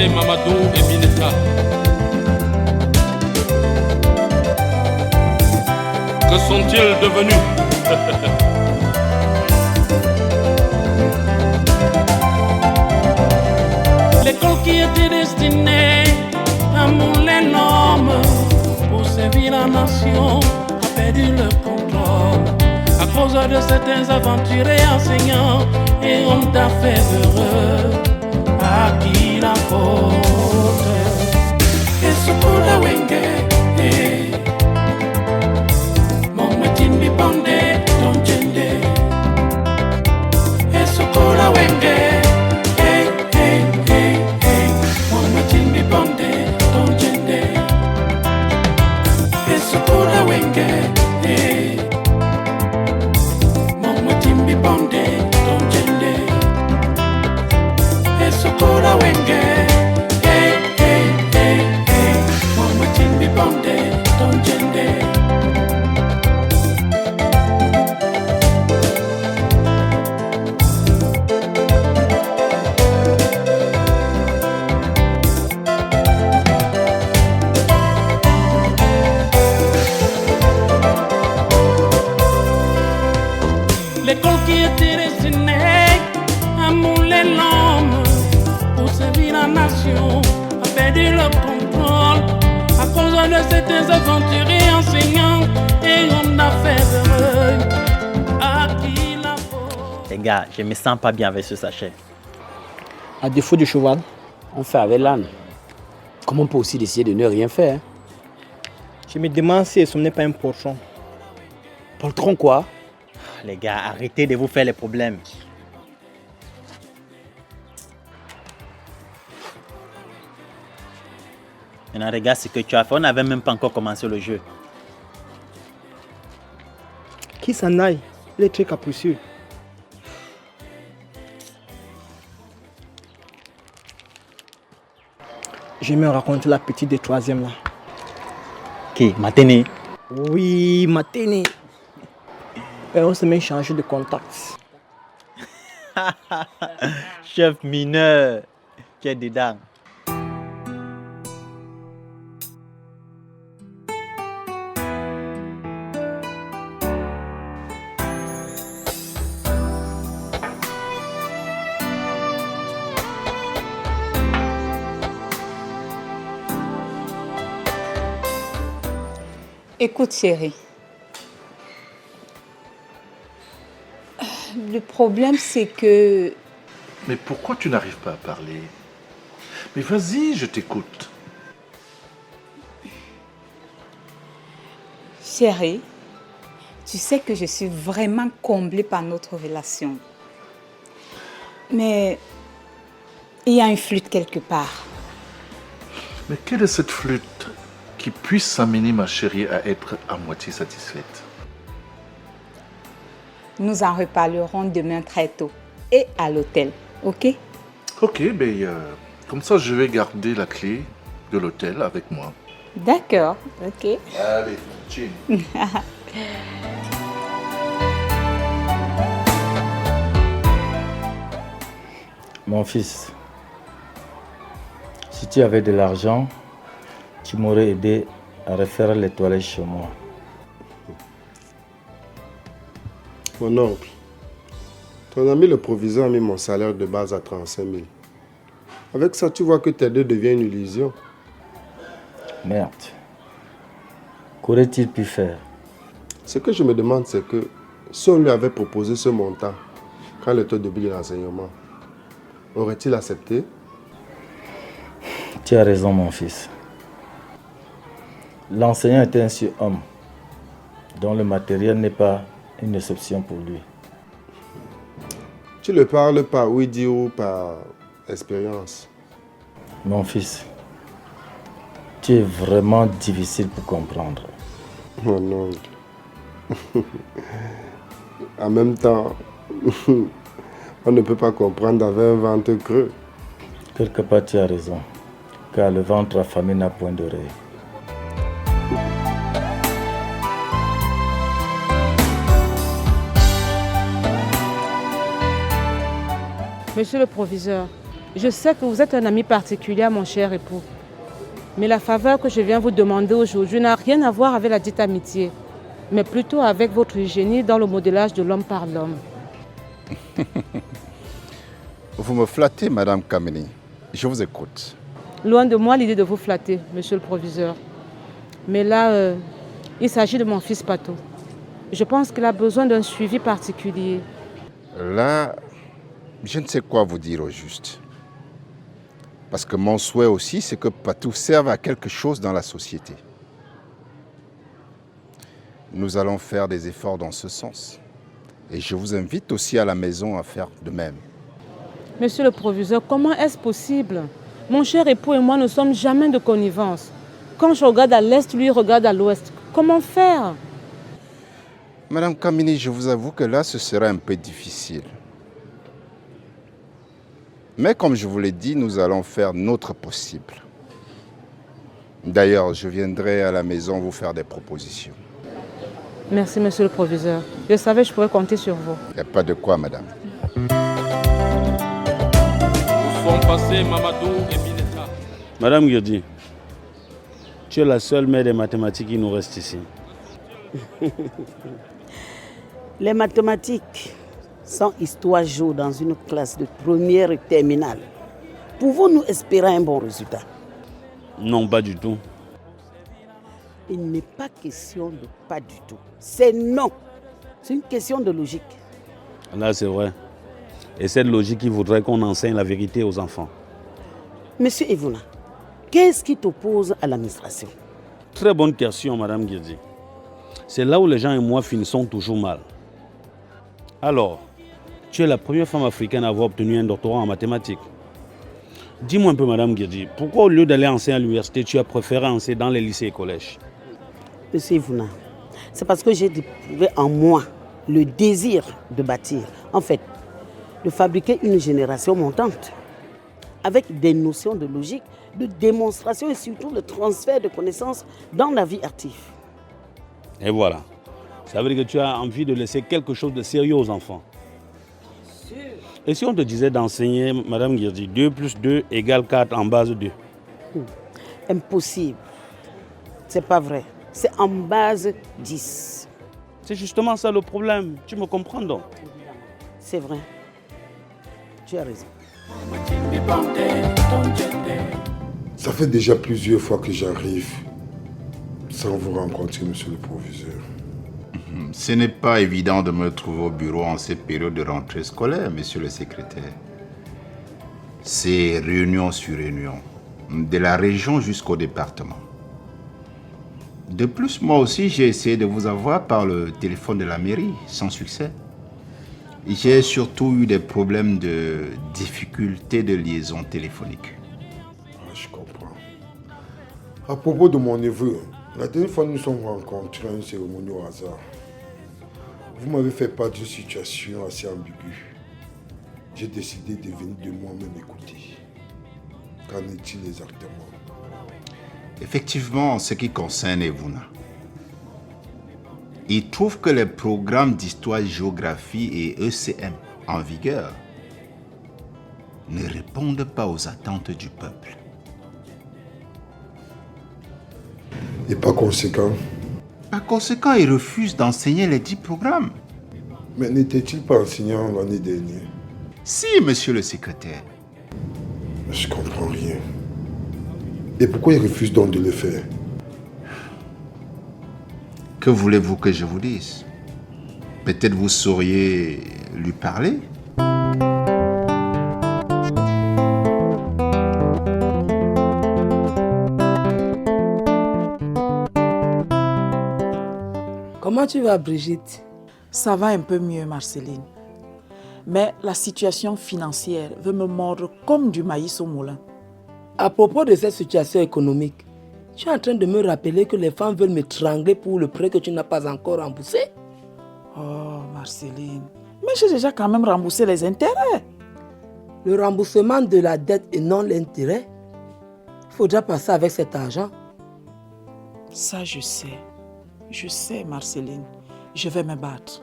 José Mamadou et Mineta. Que sont-ils devenus? L'école qui était destinée à mouler l'homme pour servir la nation a perdu le contrôle à cause de certains aventuriers enseignants et hommes d'affaires heureux à qui la faute. Et ce pour la wenge, mon métier mi bondé, ton gende. Et ce pour la wenge. L'école qui était destinée à mouler l'homme pour servir la nation a perdu le contrôle à cause de certains aventuriers enseignants et hommes d'affaires heureux à qui la faute. Les gars, je me sens pas bien avec ce sachet. À défaut du cheval, on fait avec l'âne. Comment on peut aussi décider de ne rien faire? Je me demande si ce n'est pas un porchon. Poltron quoi? Les gars, arrêtez de vous faire les problèmes. Maintenant, regarde ce que tu as fait. On n'avait même pas encore commencé le jeu. Qui s'en aille? Il est très capricieux. Je vais me raconter la petite des troisièmes là. Qui? Matene? Oui, Matene. Et on s'est même changé de contact. Chef mineur, qui est dedans. Écoute chérie, le problème c'est que... Mais pourquoi tu n'arrives pas à parler? Mais vas-y, je t'écoute. Chérie, tu sais que je suis vraiment comblée par notre relation. Mais il y a une flûte quelque part. Mais quelle est cette flûte qui puisse amener ma chérie à être à moitié satisfaite? Nous en reparlerons demain très tôt et à l'hôtel, ok? Ok, comme ça je vais garder la clé de l'hôtel avec moi. D'accord, ok. Allez, chin. Mon fils, si tu avais de l'argent, tu m'aurais aidé à refaire les toilettes chez moi. Mon oncle, ton ami le proviseur a mis mon salaire de base à 35 000. Avec ça, tu vois que tes deux devient une illusion. Merde. Qu'aurait-il pu faire? Ce que je me demande, c'est que si on lui avait proposé ce montant quand il était au début de l'enseignement, aurait-il accepté? Tu as raison, mon fils. L'enseignant était un surhomme dont le matériel n'est pas une exception pour lui. Tu ne parles par oui-dire ou par expérience? Mon fils, tu es vraiment difficile pour comprendre. Mon oncle. En même temps, on ne peut pas comprendre avec un ventre creux. Quelque part, tu as raison, car le ventre affamé n'a point d'oreille. Monsieur le proviseur, Je sais que vous êtes un ami particulier à mon cher époux. Mais la faveur que je viens vous demander aujourd'hui n'a rien à voir avec la dite amitié, mais plutôt avec votre génie dans le modélage de l'homme par l'homme. Vous me flattez, Madame Kameni. Je vous écoute. Loin de moi l'idée de vous flatter, monsieur le proviseur. Mais là, il s'agit de mon fils Pato. Je pense qu'il a besoin d'un suivi particulier. Là, je ne sais quoi vous dire au juste. Parce que mon souhait aussi, c'est que Patou serve à quelque chose dans la société. Nous allons faire des efforts dans ce sens. Et je vous invite aussi à la maison à faire de même. Monsieur le proviseur, comment est-ce possible? Mon cher époux et moi ne sommes jamais de connivence. Quand je regarde à l'est, lui regarde à l'ouest. Comment faire? Madame Kamini, je vous avoue que là, ce sera un peu difficile. Mais comme je vous l'ai dit, nous allons faire notre possible. D'ailleurs, je viendrai à la maison vous faire des propositions. Merci, monsieur le proviseur. Je savais que je pourrais compter sur vous. Il n'y a pas de quoi, madame. Où sont passés Mamadou et Mineta? Madame Girdi, tu es la seule mère des mathématiques qui nous reste ici. Les mathématiques sont histoire jour dans une classe de première et terminale. Pouvons-nous espérer un bon résultat? Non, pas du tout. Il n'est pas question de pas du tout. C'est non. C'est une question de logique. Là, c'est vrai. Et cette logique, il voudrait qu'on enseigne la vérité aux enfants. Monsieur Evuna, qu'est-ce qui t'oppose à l'administration? Très bonne question, Madame Girdi. C'est là où les gens et moi finissons toujours mal. Alors, tu es la première femme africaine à avoir obtenu un doctorat en mathématiques. Dis-moi un peu, Madame Girdi, pourquoi au lieu d'aller enseigner à l'université, tu as préféré enseigner dans les lycées et collèges? Monsieur Evuna, c'est parce que j'ai éprouvé en moi le désir de bâtir, en fait, de fabriquer une génération montante, avec des notions de logique, de démonstration et surtout le transfert de connaissances dans la vie active. Et voilà. Ça veut dire que tu as envie de laisser quelque chose de sérieux aux enfants. Et si on te disait d'enseigner, Madame Girdi, 2 plus 2 égale 4 en base 2? Impossible. C'est pas vrai. C'est en base 10. C'est justement ça le problème. Tu me comprends donc? C'est vrai. Tu as raison. Ça fait déjà plusieurs fois que j'arrive sans vous rencontrer, monsieur le proviseur. Ce n'est pas évident de me trouver au bureau en cette période de rentrée scolaire, monsieur le secrétaire. C'est réunion sur réunion, de la région jusqu'au département. De plus, moi aussi, j'ai essayé de vous avoir par le téléphone de la mairie, sans succès. J'ai surtout eu des problèmes de difficultés de liaison téléphonique. Je comprends. À propos de mon neveu, la dernière fois nous nous sommes rencontrés à une cérémonie au hasard. Vous m'avez fait part d'une situation assez ambiguë. J'ai décidé de venir de moi-même écouter. Qu'en est-il exactement? Effectivement, en ce qui concerne Evuna, il trouve que les programmes d'histoire-géographie et ECM en vigueur ne répondent pas aux attentes du peuple. Et par conséquent? Par conséquent, il refuse d'enseigner les 10 programmes. Mais n'était-il pas enseignant l'année dernière? Si, monsieur le secrétaire. Je comprends rien. Et pourquoi il refuse donc de le faire? Que voulez-vous que je vous dise? Peut-être vous sauriez lui parler? Comment tu vas, Brigitte? Ça va un peu mieux, Marceline. Mais la situation financière veut me mordre comme du maïs au moulin. À propos de cette situation économique, tu es en train de me rappeler que les femmes veulent m'étrangler pour le prêt que tu n'as pas encore remboursé? Oh, Marceline. Mais j'ai déjà quand même remboursé les intérêts. Le remboursement de la dette et non l'intérêt? Il faudra passer avec cet argent. Ça, je sais. Je sais, Marceline. Je vais me battre.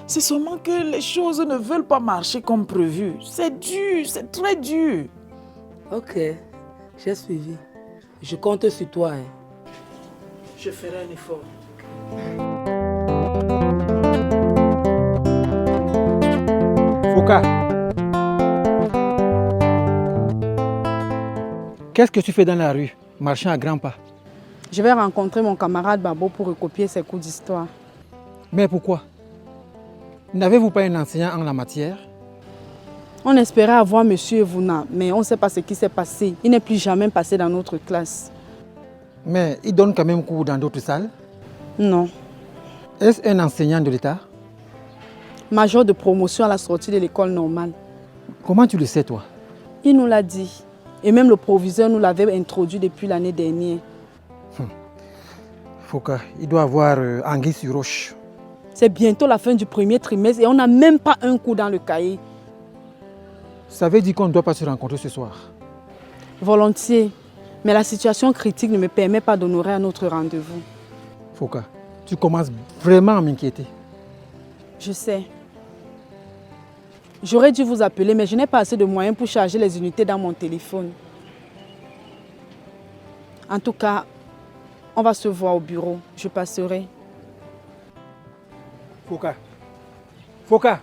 C'est seulement que les choses ne veulent pas marcher comme prévu. C'est dur, c'est très dur. Ok, j'ai suivi. Je compte sur toi. Hein. Je ferai un effort. Foka, qu'est-ce que tu fais dans la rue, marchant à grands pas? Je vais rencontrer mon camarade Babo pour recopier ses cours d'histoire. Mais pourquoi? N'avez-vous pas un enseignant en la matière? On espérait avoir M. Evuna, mais on ne sait pas ce qui s'est passé. Il n'est plus jamais passé dans notre classe. Mais il donne quand même cours dans d'autres salles? Non. Est-ce un enseignant de l'État? Major de promotion à la sortie de l'école normale. Comment tu le sais, toi? Il nous l'a dit. Et même le proviseur nous l'avait introduit depuis l'année dernière. Foka, il doit avoir anguille sur roche. C'est bientôt la fin du premier trimestre et on n'a même pas un cours dans le cahier. Ça veut dire qu'on ne doit pas se rencontrer ce soir? Volontiers. Mais la situation critique ne me permet pas d'honorer un autre rendez-vous. Foka, tu commences vraiment à m'inquiéter. Je sais. J'aurais dû vous appeler, mais je n'ai pas assez de moyens pour charger les unités dans mon téléphone. En tout cas, on va se voir au bureau. Je passerai. Foka. Foka.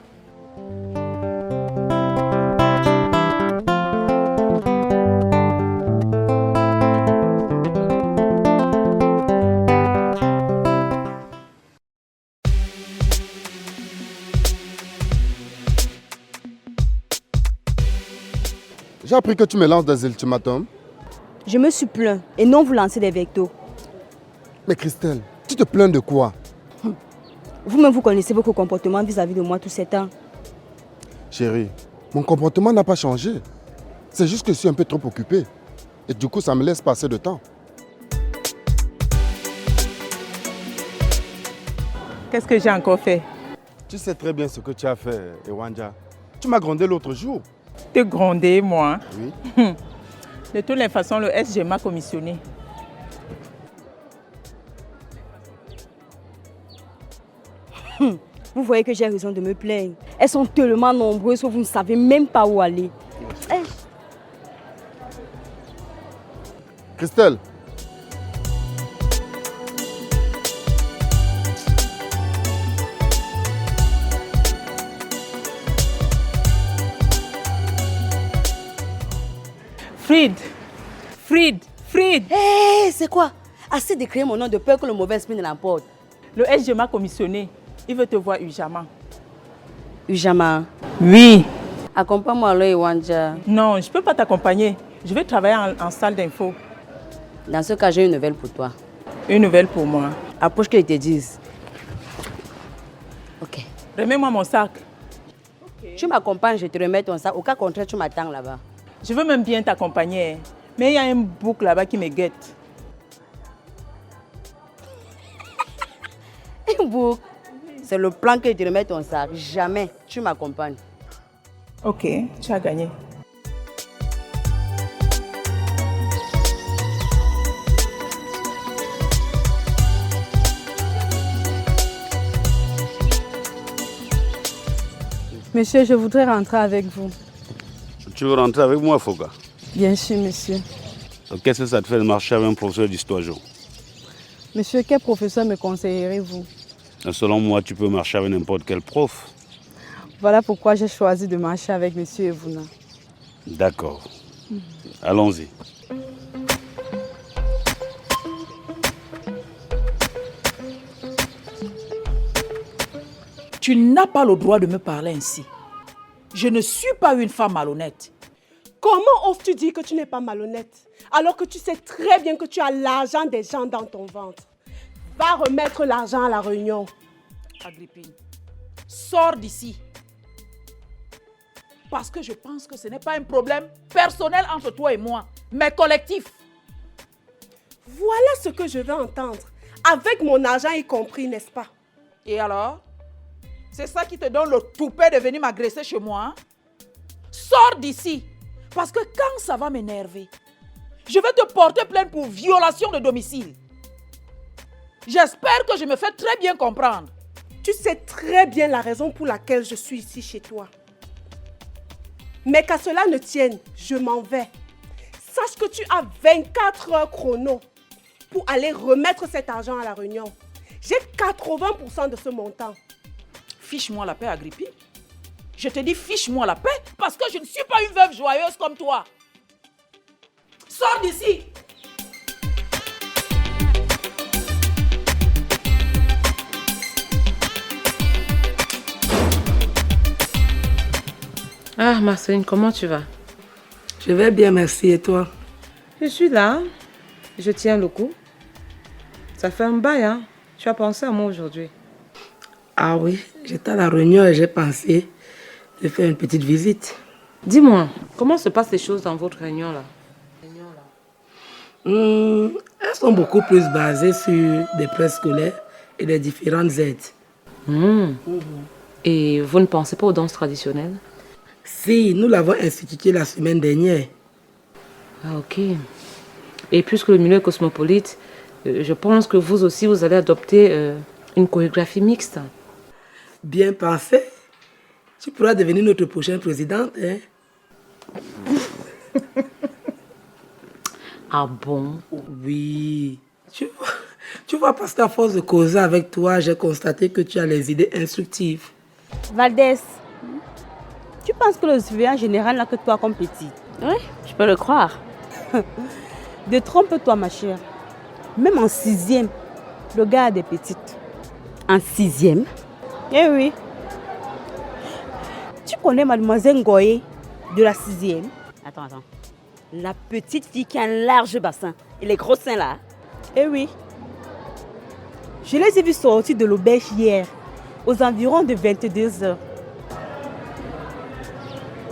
J'ai appris que tu me lances des ultimatums. Je me suis plaint et non vous lancer des vectos. Mais Christelle, tu te plains de quoi? Vous-même, vous connaissez votre comportement vis-à-vis de moi tous ces temps. Chérie, mon comportement n'a pas changé. C'est juste que je suis un peu trop occupé. Et du coup, ça me laisse passer de temps. Qu'est-ce que j'ai encore fait? Tu sais très bien ce que tu as fait, Ewanja. Tu m'as grondé l'autre jour. Te gronder, moi? Oui. De toutes les façons, le SG m'a commissionné. Vous voyez que j'ai raison de me plaindre. Elles sont tellement nombreuses que vous ne savez même pas où aller. Christelle. Fried. Hé, c'est quoi? Assez d'écrire mon nom de peur que le mauvais esprit ne l'emporte. Le SG m'a commissionné. Il veut te voir urgemment. Urgemment? Oui. Accompagne-moi là, Ewanja. Non, je ne peux pas t'accompagner. Je vais travailler en salle d'info. Dans ce cas, j'ai une nouvelle pour toi. Une nouvelle pour moi. Approche qu'ils te disent. Ok. Remets-moi mon sac. Tu m'accompagnes, je te remets ton sac. Au cas contraire, tu m'attends là-bas. Je veux même bien t'accompagner. Mais il y a un bouc là-bas qui me guette. Un bouc? C'est le plan que je te remets ton sac. Jamais. Tu m'accompagnes. Ok, tu as gagné. Monsieur, je voudrais rentrer avec vous. Tu veux rentrer avec moi, Foka? Bien sûr, monsieur. Qu'est-ce que ça te fait de marcher avec un professeur d'histoire géo? Monsieur, quel professeur me conseillerez-vous? Selon moi, tu peux marcher avec n'importe quel prof. Voilà pourquoi j'ai choisi de marcher avec monsieur Evuna. D'accord. Allons-y. Tu n'as pas le droit de me parler ainsi. Je ne suis pas une femme malhonnête. Comment oses-tu dire que tu n'es pas malhonnête alors que tu sais très bien que tu as l'argent des gens dans ton ventre? Va remettre l'argent à la réunion. Agrippine, sors d'ici. Parce que je pense que ce n'est pas un problème personnel entre toi et moi, mais collectif. Voilà ce que je veux entendre. Avec mon argent y compris, n'est-ce pas? Et alors? C'est ça qui te donne le toupet de venir m'agresser chez moi, hein? Sors d'ici. Parce que quand ça va m'énerver, je vais te porter plainte pour violation de domicile. J'espère que je me fais très bien comprendre. Tu sais très bien la raison pour laquelle je suis ici chez toi. Mais qu'à cela ne tienne, je m'en vais. Sache que tu as 24 heures chrono pour aller remettre cet argent à la réunion. J'ai 80% de ce montant. Fiche-moi la paix, Agrippi. Je te dis fiche-moi la paix parce que je ne suis pas une veuve joyeuse comme toi. Sors d'ici. Ah, Marceline, comment tu vas? Je vais bien, merci. Et toi? Je suis là. Je tiens le coup. Ça fait un bail, hein? Tu as pensé à moi aujourd'hui? Ah oui, j'étais à la réunion et j'ai pensé de faire une petite visite. Dis-moi, comment se passent les choses dans votre réunion là? Elles sont beaucoup plus basées sur des prêts scolaires et des différentes aides. Et vous ne pensez pas aux danses traditionnelles? Si, nous l'avons institué la semaine dernière. Ah, ok. Et puisque le milieu est cosmopolite, je pense que vous aussi, vous allez adopter une chorégraphie mixte. Bien pensé. Tu pourras devenir notre prochaine présidente, hein? Ah bon? Oui. Tu vois, parce qu'à force de causer avec toi, j'ai constaté que tu as les idées instructives. Valdès, tu penses que le surveillant général n'a que toi comme petit? Oui, je peux le croire. Détrompe-toi, ma chère. Même en 6e, le gars a des petites. En 6e? Eh oui. Tu connais mademoiselle Ngoye de la 6e? Attends. La petite fille qui a un large bassin et les gros seins là? Eh oui. Je les ai vus sortir de l'auberge hier, aux environs de 22h.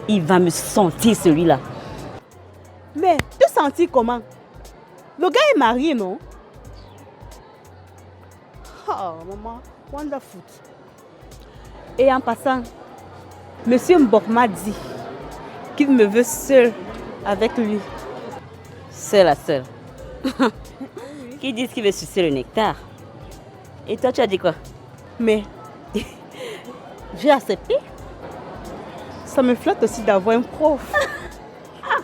Il va me sentir celui-là. Mais te sentir comment? Le gars est marié, non? Oh, maman, wonderful. Et en passant, Monsieur Mbok m'a dit qu'il me veut seul avec lui. Seul à seul. Qui dit qu'il veut sucer le nectar? Et toi, tu as dit quoi? Mais j'ai accepté. Ça me flatte aussi d'avoir un prof. Ça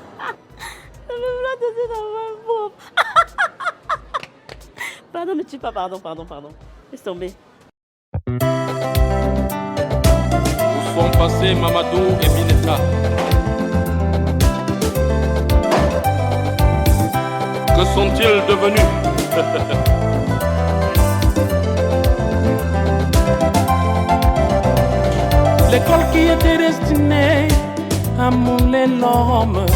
me flatte aussi d'avoir un prof. Pardon, ne tue pas, pardon. Laisse tomber. Où sont passés Mamadou et Mineta? Que sont-ils devenus? L'école qui était destinée à mouler l'homme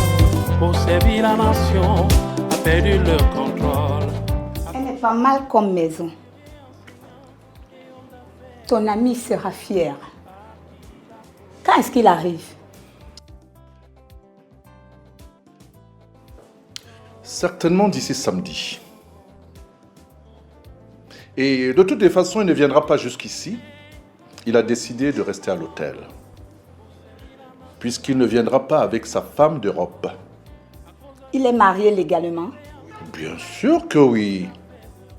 pour servir la nation a perdu le contrôle. Elle n'est pas mal comme maison. Ton ami sera fier. Quand est-ce qu'il arrive? Certainement d'ici samedi. Et de toutes les façons, il ne viendra pas jusqu'ici. Il a décidé de rester à l'hôtel. Puisqu'il ne viendra pas avec sa femme d'Europe. Il est marié légalement? Bien sûr que oui.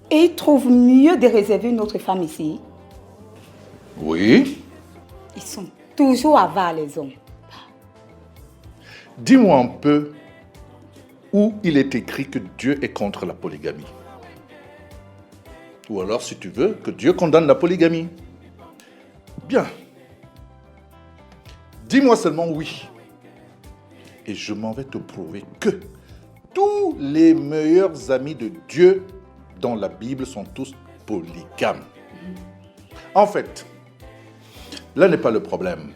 Et il trouve mieux de réserver une autre femme ici? Oui. Ils sont toujours avares, les hommes. Dis-moi un peu où il est écrit que Dieu est contre la polygamie. Ou alors, si tu veux, que Dieu condamne la polygamie. Bien. Dis-moi seulement oui. Et je m'en vais te prouver que tous les meilleurs amis de Dieu dans la Bible sont tous polygames. En fait, là n'est pas le problème.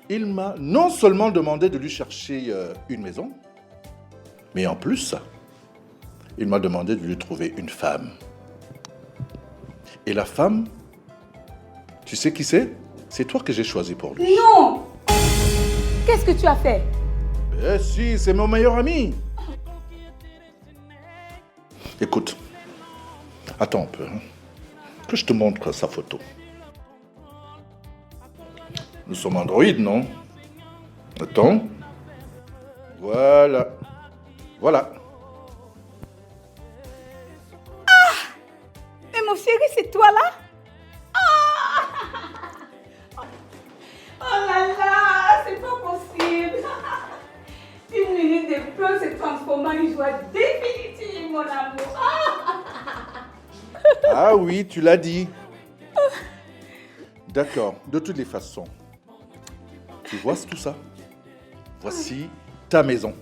Il m'a non seulement demandé de lui chercher une maison, mais en plus, il m'a demandé de lui trouver une femme. Et la femme, tu sais qui c'est? C'est toi que j'ai choisi pour lui. Non! Qu'est-ce que tu as fait? Eh si, c'est mon meilleur ami. Écoute, attends un peu, hein, que je te montre sa photo. Nous sommes Android, non? Attends. Voilà. Voilà. Mais mon chéri, c'est toi là? peut se transformer en une joie définitive, mon amour. Ah oui, tu l'as dit. D'accord, de toutes les façons. Tu vois tout ça? Voici ta maison.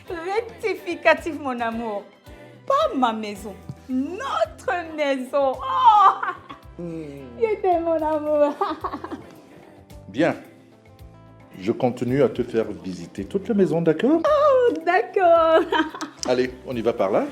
Rectificatif, mon amour. Pas ma maison. Notre maison. Oh. Je t'aime, mon amour. Bien. Je continue à te faire visiter toute la maison, d'accord? Oh, d'accord. Allez, on y va par là.